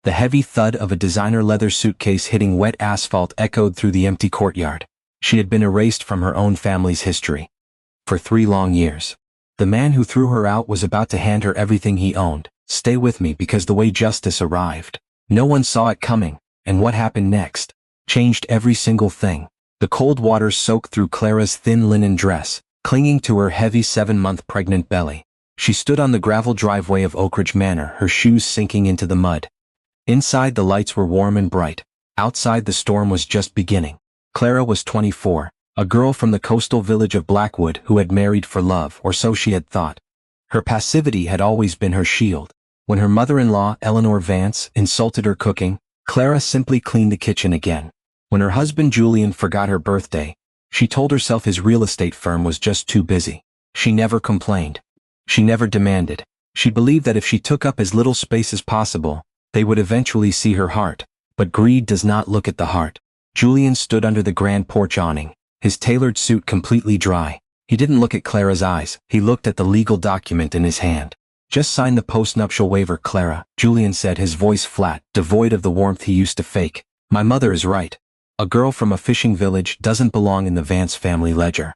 The heavy thud of a designer leather suitcase hitting wet asphalt echoed through the empty courtyard. She had been erased from her own family's history. For 3 long years. The man who threw her out was about to hand her everything he owned. Stay with me, because the way justice arrived. No one saw it coming, and what happened next changed every single thing. The cold water soaked through Clara's thin linen dress, clinging to her heavy 7-month pregnant belly. She stood on the gravel driveway of Oakridge Manor, her shoes sinking into the mud. Inside, the lights were warm and bright. Outside, the storm was just beginning. Clara was 24, a girl from the coastal village of Blackwood who had married for love, or so she had thought. Her passivity had always been her shield. When her mother-in-law, Eleanor Vance, insulted her cooking, Clara simply cleaned the kitchen again. When her husband Julian forgot her birthday, she told herself his real estate firm was just too busy. She never complained. She never demanded. She believed that if she took up as little space as possible, they would eventually see her heart. But greed does not look at the heart. Julian stood under the grand porch awning, his tailored suit completely dry. He didn't look at Clara's eyes, he looked at the legal document in his hand. Just sign the postnuptial waiver, Clara, Julian said, his voice flat, devoid of the warmth he used to fake. My mother is right. A girl from a fishing village doesn't belong in the Vance family ledger.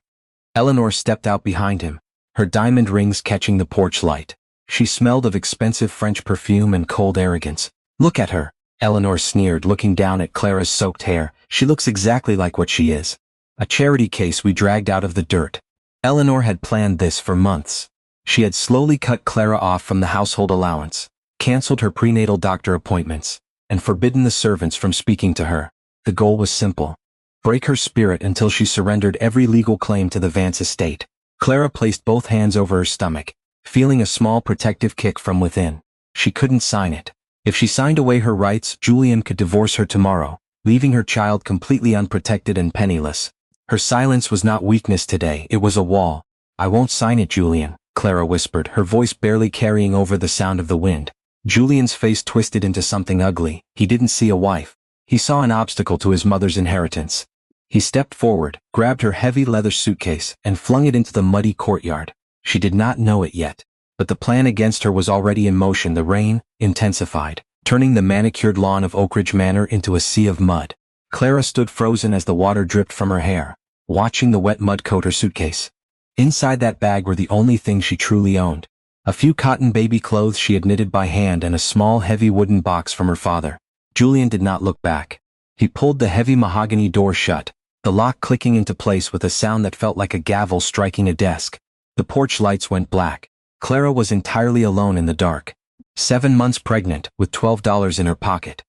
Eleanor stepped out behind him, her diamond rings catching the porch light. She smelled of expensive French perfume and cold arrogance. Look at her, Eleanor sneered, looking down at Clara's soaked hair. She looks exactly like what she is. A charity case we dragged out of the dirt. Eleanor had planned this for months. She had slowly cut Clara off from the household allowance, canceled her prenatal doctor appointments, and forbidden the servants from speaking to her. The goal was simple: break her spirit until she surrendered every legal claim to the Vance estate. Clara placed both hands over her stomach, feeling a small protective kick from within. She couldn't sign it. If she signed away her rights, Julian could divorce her tomorrow, leaving her child completely unprotected and penniless. Her silence was not weakness today, it was a wall. I won't sign it, Julian, Clara whispered, her voice barely carrying over the sound of the wind. Julian's face twisted into something ugly. He didn't see a wife. He saw an obstacle to his mother's inheritance. He stepped forward, grabbed her heavy leather suitcase, and flung it into the muddy courtyard. She did not know it yet, but the plan against her was already in motion. The rain intensified, turning the manicured lawn of Oakridge Manor into a sea of mud. Clara stood frozen as the water dripped from her hair, watching the wet mud coat her suitcase. Inside that bag were the only things she truly owned: a few cotton baby clothes she had knitted by hand and a small heavy wooden box from her father. Julian did not look back. He pulled the heavy mahogany door shut, the lock clicking into place with a sound that felt like a gavel striking a desk. The porch lights went black. Clara was entirely alone in the dark. 7 months pregnant, with $12 in her pocket.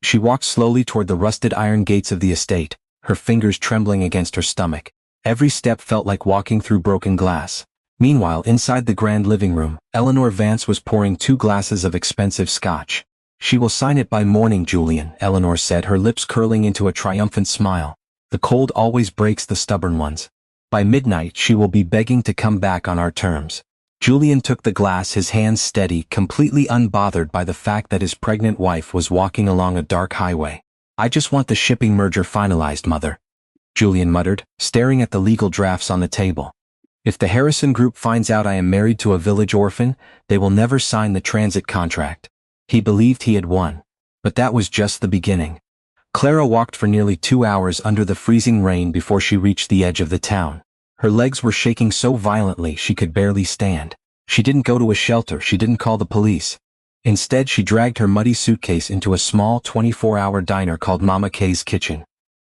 She walked slowly toward the rusted iron gates of the estate, her fingers trembling against her stomach. Every step felt like walking through broken glass. Meanwhile, inside the grand living room, Eleanor Vance was pouring 2 glasses of expensive scotch. She will sign it by morning, Julian, Eleanor said, her lips curling into a triumphant smile. The cold always breaks the stubborn ones. By midnight she will be begging to come back on our terms. Julian took the glass, his hands steady, completely unbothered by the fact that his pregnant wife was walking along a dark highway. I just want the shipping merger finalized, Mother, Julian muttered, staring at the legal drafts on the table. If the Harrison Group finds out I am married to a village orphan, they will never sign the transit contract. He believed he had won. But that was just the beginning. Clara walked for nearly 2 hours under the freezing rain before she reached the edge of the town. Her legs were shaking so violently she could barely stand. She didn't go to a shelter, she didn't call the police. Instead, she dragged her muddy suitcase into a small 24-hour diner called Mama Kay's Kitchen.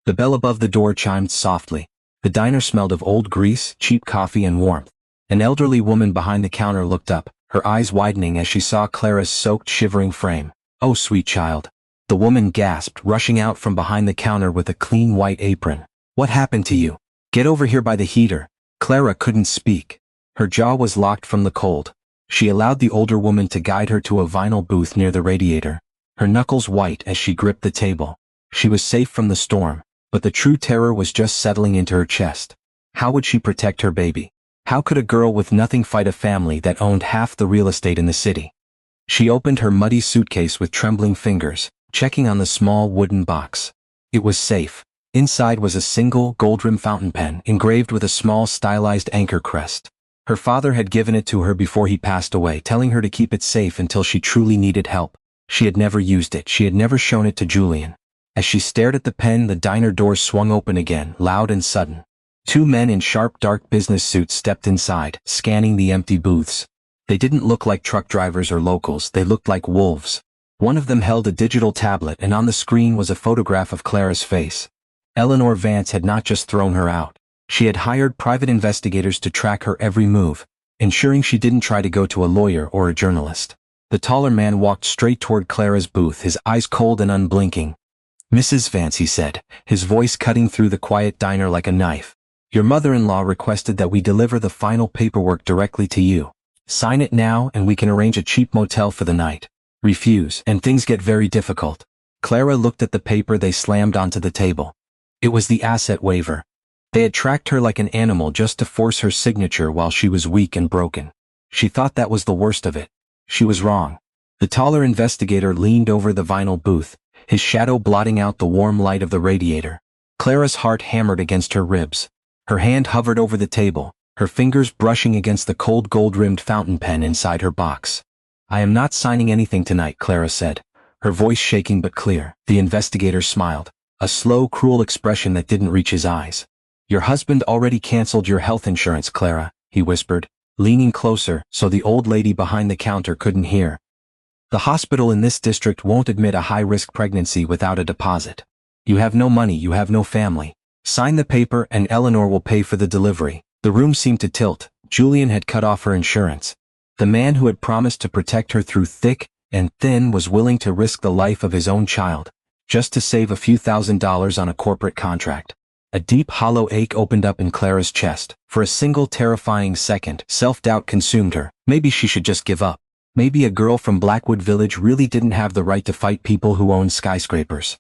The bell above the door chimed softly. The diner smelled of old grease, cheap coffee, and warmth. An elderly woman behind the counter looked up, her eyes widening as she saw Clara's soaked, shivering frame. Oh, sweet child. The woman gasped, rushing out from behind the counter with a clean white apron. What happened to you? Get over here by the heater. Clara couldn't speak. Her jaw was locked from the cold. She allowed the older woman to guide her to a vinyl booth near the radiator, her knuckles white as she gripped the table. She was safe from the storm, but the true terror was just settling into her chest. How would she protect her baby? How could a girl with nothing fight a family that owned half the real estate in the city? She opened her muddy suitcase with trembling fingers, checking on the small wooden box. It was safe. Inside was a single gold-rimmed fountain pen engraved with a small stylized anchor crest. Her father had given it to her before he passed away, telling her to keep it safe until she truly needed help. She had never used it. She had never shown it to Julian. As she stared at the pen, the diner doors swung open again, loud and sudden. Two men in sharp dark business suits stepped inside, scanning the empty booths. They didn't look like truck drivers or locals, they looked like wolves. One of them held a digital tablet, and on the screen was a photograph of Clara's face. Eleanor Vance had not just thrown her out. She had hired private investigators to track her every move, ensuring she didn't try to go to a lawyer or a journalist. The taller man walked straight toward Clara's booth, his eyes cold and unblinking. "Mrs. Vance," he said, his voice cutting through the quiet diner like a knife. "Your mother-in-law requested that we deliver the final paperwork directly to you. Sign it now and we can arrange a cheap motel for the night. Refuse, and things get very difficult." Clara looked at the paper they slammed onto the table. It was the asset waiver. They had tracked her like an animal just to force her signature while she was weak and broken. She thought that was the worst of it. She was wrong. The taller investigator leaned over the vinyl booth, his shadow blotting out the warm light of the radiator. Clara's heart hammered against her ribs. Her hand hovered over the table, her fingers brushing against the cold gold-rimmed fountain pen inside her box. "I am not signing anything tonight," Clara said, her voice shaking but clear. The investigator smiled, a slow, cruel expression that didn't reach his eyes. "Your husband already canceled your health insurance, Clara," he whispered, leaning closer so the old lady behind the counter couldn't hear. "The hospital in this district won't admit a high-risk pregnancy without a deposit. You have no money, you have no family. Sign the paper and Eleanor will pay for the delivery." The room seemed to tilt. Julian had cut off her insurance. The man who had promised to protect her through thick and thin was willing to risk the life of his own child, just to save a few $1,000s on a corporate contract. A deep hollow ache opened up in Clara's chest. For a single terrifying second, self-doubt consumed her. Maybe she should just give up. Maybe a girl from Blackwood Village really didn't have the right to fight people who owned skyscrapers.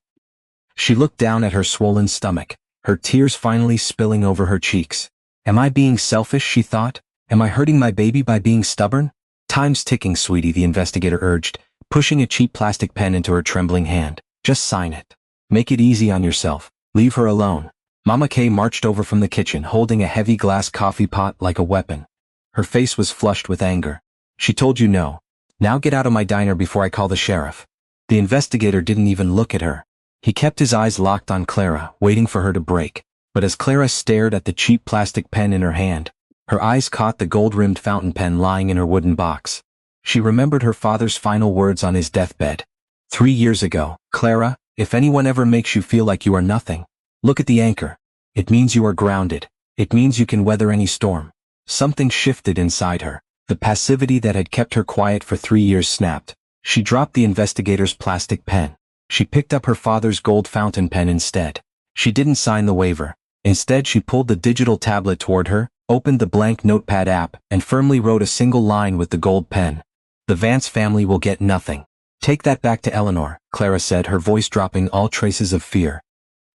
She looked down at her swollen stomach, her tears finally spilling over her cheeks. "Am I being selfish?" she thought. "Am I hurting my baby by being stubborn?" "Time's ticking, sweetie," the investigator urged, pushing a cheap plastic pen into her trembling hand. "Just sign it. Make it easy on yourself. Leave her alone." Mama Kay marched over from the kitchen, holding a heavy glass coffee pot like a weapon. Her face was flushed with anger. "She told you no. Now get out of my diner before I call the sheriff." The investigator didn't even look at her. He kept his eyes locked on Clara, waiting for her to break. But as Clara stared at the cheap plastic pen in her hand, her eyes caught the gold-rimmed fountain pen lying in her wooden box. She remembered her father's final words on his deathbed. 3 years ago, "Clara, if anyone ever makes you feel like you are nothing, look at the anchor. It means you are grounded. It means you can weather any storm." Something shifted inside her. The passivity that had kept her quiet for 3 years snapped. She dropped the investigator's plastic pen. She picked up her father's gold fountain pen instead. She didn't sign the waiver. Instead, she pulled the digital tablet toward her, opened the blank notepad app, and firmly wrote a single line with the gold pen. "The Vance family will get nothing. Take that back to Eleanor," Clara said, her voice dropping all traces of fear.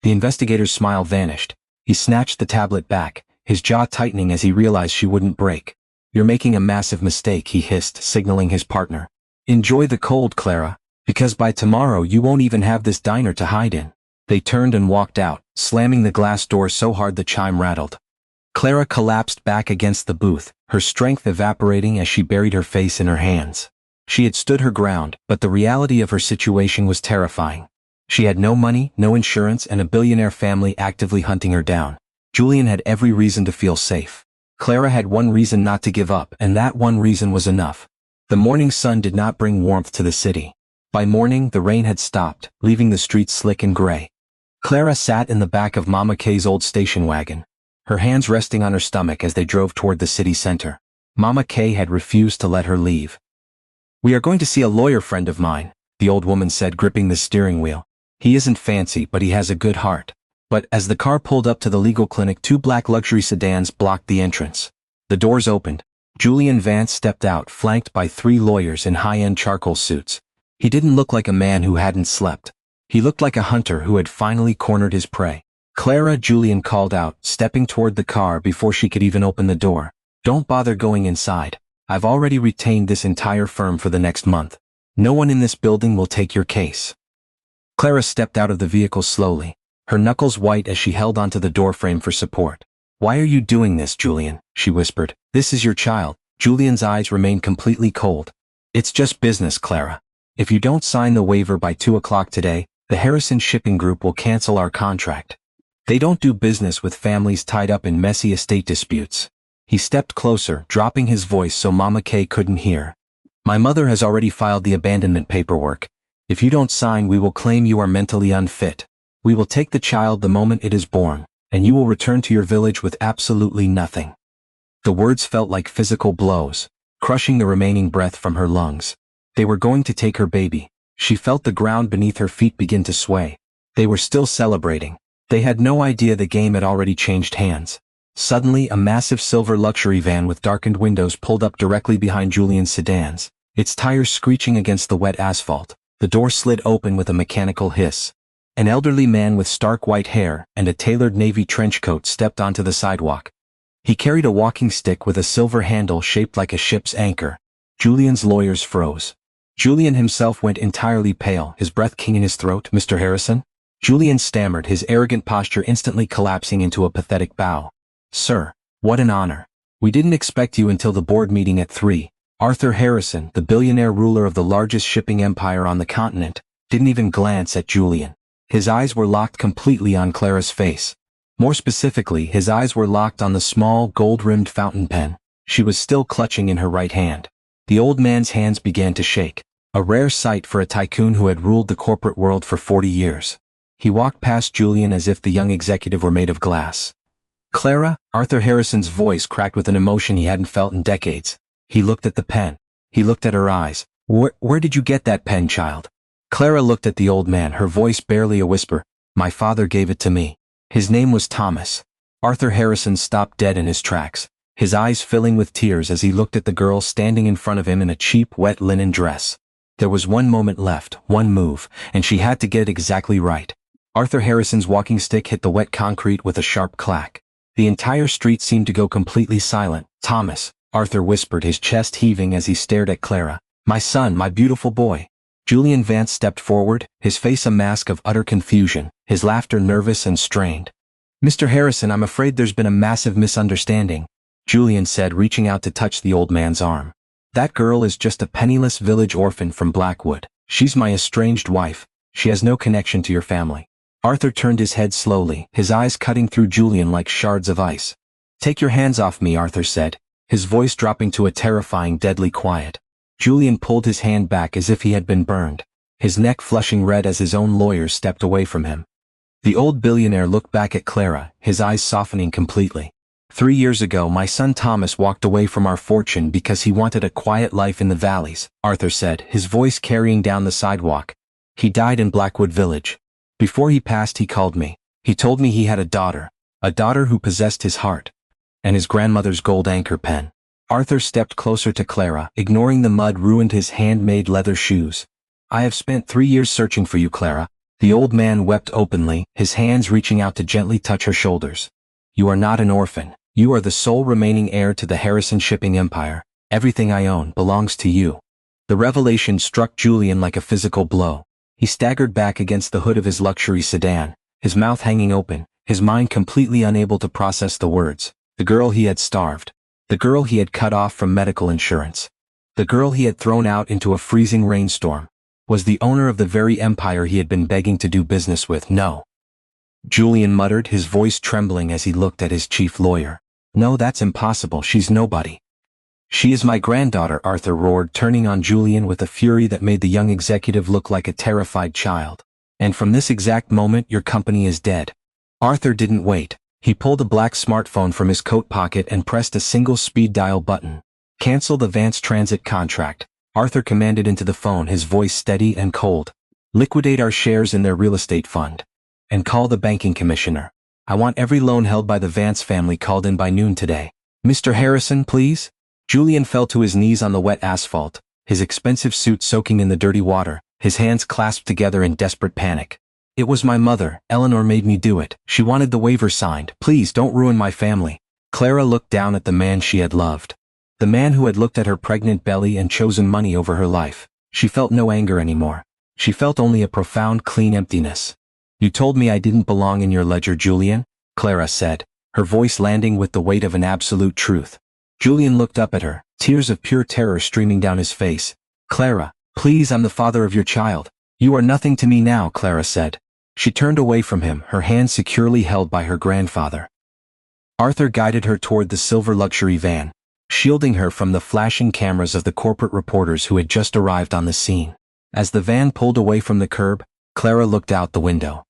The investigator's smile vanished. He snatched the tablet back, his jaw tightening as he realized she wouldn't break. "You're making a massive mistake," he hissed, signaling his partner. "Enjoy the cold, Clara, because by tomorrow you won't even have this diner to hide in." They turned and walked out, slamming the glass door so hard the chime rattled. Clara collapsed back against the booth, her strength evaporating as she buried her face in her hands. She had stood her ground, but the reality of her situation was terrifying. She had no money, no insurance, and a billionaire family actively hunting her down. Julian had every reason to feel safe. Clara had one reason not to give up, and that one reason was enough. The morning sun did not bring warmth to the city. By morning, the rain had stopped, leaving the streets slick and gray. Clara sat in the back of Mama Kay's old station wagon, her hands resting on her stomach as they drove toward the city center. Mama Kay had refused to let her leave. "We are going to see a lawyer friend of mine," the old woman said, gripping the steering wheel. "He isn't fancy, but he has a good heart." But as the car pulled up to the legal clinic, 2 black luxury sedans blocked the entrance. The doors opened. Julian Vance stepped out, flanked by 3 lawyers in high-end charcoal suits. He didn't look like a man who hadn't slept. He looked like a hunter who had finally cornered his prey. "Clara," Julian called out, stepping toward the car before she could even open the door. "Don't bother going inside. I've already retained this entire firm for the next month. No one in this building will take your case." Clara stepped out of the vehicle slowly, her knuckles white as she held onto the doorframe for support. "Why are you doing this, Julian?" she whispered. "This is your child." Julian's eyes remained completely cold. "It's just business, Clara. If you don't sign the waiver by 2 o'clock today, the Harrison Shipping Group will cancel our contract. They don't do business with families tied up in messy estate disputes. He stepped closer, dropping his voice so Mama Kay couldn't hear. My mother has already filed the abandonment paperwork. If you don't sign, we will claim you are mentally unfit. We will take the child the moment it is born, and you will return to your village with absolutely nothing. The words felt like physical blows, crushing the remaining breath from her lungs. They were going to take her baby. She felt the ground beneath her feet begin to sway. They were still celebrating. They had no idea the game had already changed hands. Suddenly, a massive silver luxury van with darkened windows pulled up directly behind Julian's sedans, its tires screeching against the wet asphalt. The door slid open with a mechanical hiss. An elderly man with stark white hair and a tailored navy trench coat stepped onto the sidewalk. He carried a walking stick with a silver handle shaped like a ship's anchor. Julian's lawyers froze. Julian himself went entirely pale, his breath king in his throat. "Mr. Harrison?" Julian stammered, his arrogant posture instantly collapsing into a pathetic bow. "Sir, what an honor. We didn't expect you until the board meeting at 3. Arthur Harrison, the billionaire ruler of the largest shipping empire on the continent, didn't even glance at Julian. His eyes were locked completely on Clara's face. More specifically, his eyes were locked on the small, gold-rimmed fountain pen she was still clutching in her right hand. The old man's hands began to shake, a rare sight for a tycoon who had ruled the corporate world for 40 years. He walked past Julian as if the young executive were made of glass. "Clara?" Arthur Harrison's voice cracked with an emotion he hadn't felt in decades. He looked at the pen. He looked at her eyes. Where did you get that pen, child?" Clara looked at the old man, her voice barely a whisper. "My father gave it to me. His name was Thomas." Arthur Harrison stopped dead in his tracks, his eyes filling with tears as he looked at the girl standing in front of him in a cheap, wet linen dress. There was one moment left, one move, and she had to get it exactly right. Arthur Harrison's walking stick hit the wet concrete with a sharp clack. The entire street seemed to go completely silent. "Thomas," Arthur whispered, his chest heaving as he stared at Clara. "My son, my beautiful boy." Julian Vance stepped forward, his face a mask of utter confusion, his laughter nervous and strained. "Mr. Harrison, I'm afraid there's been a massive misunderstanding," Julian said, reaching out to touch the old man's arm. "That girl is just a penniless village orphan from Blackwood. She's my estranged wife. She has no connection to your family." Arthur turned his head slowly, his eyes cutting through Julian like shards of ice. "Take your hands off me," Arthur said, his voice dropping to a terrifying, deadly quiet. Julian pulled his hand back as if he had been burned, his neck flushing red as his own lawyers stepped away from him. The old billionaire looked back at Clara, his eyes softening completely. 3 years ago, my son Thomas walked away from our fortune because he wanted a quiet life in the valleys," Arthur said, his voice carrying down the sidewalk. "He died in Blackwood Village. Before he passed, he called me. He told me he had a daughter who possessed his heart and his grandmother's gold anchor pen." Arthur stepped closer to Clara, ignoring the mud ruined his handmade leather shoes. "I have spent 3 years searching for you, Clara." The old man wept openly, his hands reaching out to gently touch her shoulders. "You are not an orphan. You are the sole remaining heir to the Harrison shipping empire. Everything I own belongs to you." The revelation struck Julian like a physical blow. He staggered back against the hood of his luxury sedan, his mouth hanging open, his mind completely unable to process the words. The girl he had starved. The girl he had cut off from medical insurance. The girl he had thrown out into a freezing rainstorm. Was the owner of the very empire he had been begging to do business with. "No," Julian muttered, his voice trembling as he looked at his chief lawyer. "No, that's impossible. She's nobody." "She is my granddaughter," Arthur roared, turning on Julian with a fury that made the young executive look like a terrified child. "And from this exact moment, your company is dead." Arthur didn't wait. He pulled a black smartphone from his coat pocket and pressed a single speed dial button. "Cancel the Vance Transit contract," Arthur commanded into the phone, his voice steady and cold. "Liquidate our shares in their real estate fund. And call the banking commissioner. I want every loan held by the Vance family called in by noon today." "Mr. Harrison, please?" Julian fell to his knees on the wet asphalt, his expensive suit soaking in the dirty water, his hands clasped together in desperate panic. "It was my mother. Eleanor made me do it. She wanted the waiver signed. Please don't ruin my family." Clara looked down at the man she had loved. The man who had looked at her pregnant belly and chosen money over her life. She felt no anger anymore. She felt only a profound, clean emptiness. "You told me I didn't belong in your ledger, Julian," Clara said, her voice landing with the weight of an absolute truth. Julian looked up at her, tears of pure terror streaming down his face. "Clara, Please, I'm the father of your child. You are nothing to me now, Clara said. She turned away from him, her hand securely held by her grandfather. Arthur guided her toward the silver luxury van, shielding her from the flashing cameras of the corporate reporters who had just arrived on the scene. As the van pulled away from the curb, Clara looked out the window.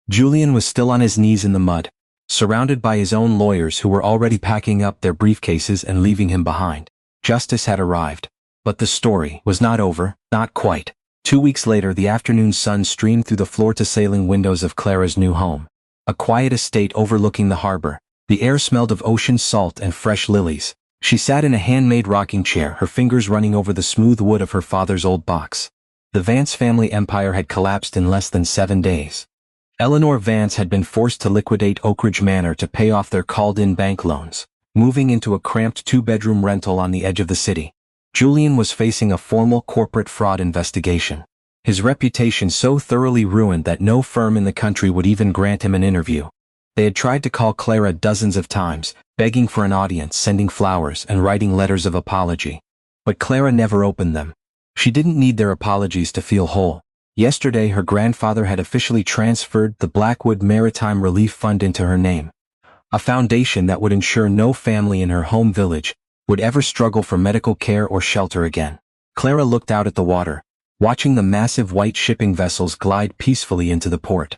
Julian was still on his knees in the mud, surrounded by his own lawyers who were already packing up their briefcases and leaving him behind. Justice had arrived. But the story was not over, not quite. 2 weeks later, the afternoon sun streamed through the floor-to-ceiling windows of Clara's new home. A quiet estate overlooking the harbor. The air smelled of ocean salt and fresh lilies. She sat in a handmade rocking chair, her fingers running over the smooth wood of her father's old box. The Vance family empire had collapsed in less than 7 days. Eleanor Vance had been forced to liquidate Oak Ridge Manor to pay off their called-in bank loans, moving into a cramped 2-bedroom rental on the edge of the city. Julian was facing a formal corporate fraud investigation. His reputation so thoroughly ruined that no firm in the country would even grant him an interview. They had tried to call Clara dozens of times, begging for an audience, sending flowers, and writing letters of apology. But Clara never opened them. She didn't need their apologies to feel whole. Yesterday, her grandfather had officially transferred the Blackwood Maritime Relief Fund into her name, a foundation that would ensure no family in her home village would ever struggle for medical care or shelter again. Clara looked out at the water, watching the massive white shipping vessels glide peacefully into the port.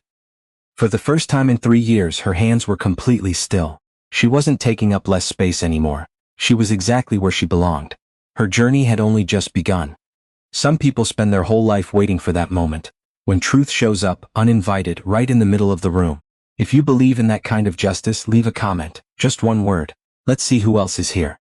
For the first time in 3 years, her hands were completely still. She wasn't taking up less space anymore. She was exactly where she belonged. Her journey had only just begun. Some people spend their whole life waiting for that moment, when truth shows up, uninvited, right in the middle of the room. If you believe in that kind of justice, leave a comment, just one word. Let's see who else is here.